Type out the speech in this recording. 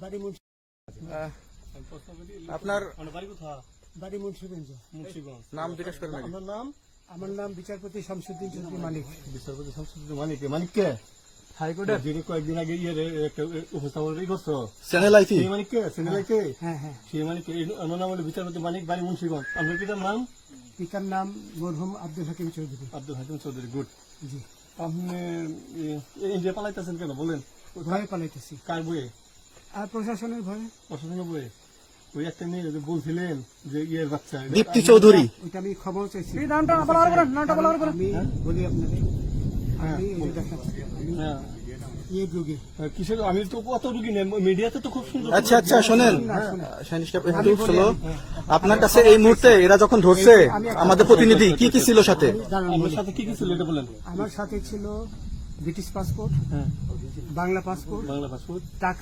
বাড়ি মুন্সি আপনার বাড়ি মুন্সিগঞ্জ। নাম জিজ্ঞেস করেন নাকি? আমার নাম বিচারপতি শামসুদ্দিন চৌধুরী মানিক। বিচারপতি শামসুদ্দিন মানিককে হাইকোর্টে যিনি কয়েকদিন আগে একটা উপস্থাপন করছো চ্যানেল আইছি সেই মানিককে চ্যানেলাইকে হ্যাঁ হ্যাঁ, সেই মানিককে ওনার নাম হলো বিচারপতি মানিক বাড়ি মুন্সিগঞ্জ। আপনার পিতার নাম? পিতার নাম মরহুম আব্দুল হাকিম চৌধুরী। আব্দুল হাকিম চৌধুরী। গুড। জি, আপনি ইন্ডিয়া পালাইতেছেন কেন বলেন? ভয়ে পালাইতেছি। কার বইয়ে? আর প্রশাসনের ভয়ে। প্রশাসনের বইয়ে? ওই একটা মেয়ে যে বলছিলেন যে ইয়ের বাচ্চা দীপ্তি চৌধুরী। ওইটা আমি খবর চাইছি। হ্যাঁ? আমি বলি আপনাকে, আমি এই যে দেখাচ্ছি, আমি হ্যাঁ। ইয়ে রোগী। কিসের? আমি তো অত রুগী নেই, মিডিয়াতে তো খুব সুন্দর। আচ্ছা আচ্ছা শোনেন শাহিন সাহেব, একটু স্লো। আপনার কাছে এই মুহূর্তে এরা যখন ধরছে আমাদের প্রতিনিধি কি কি ছিল সাথে? দাঁড়ান আমার বলি। সাথে কি কি ছিল এটা বলেন। আমার সাথে ছিল ব্রিটিশ পাসপোর্ট, হ্যাঁ, বাংলা পাসপোর্ট, বাংলা পাসপোর্ট, টাকা।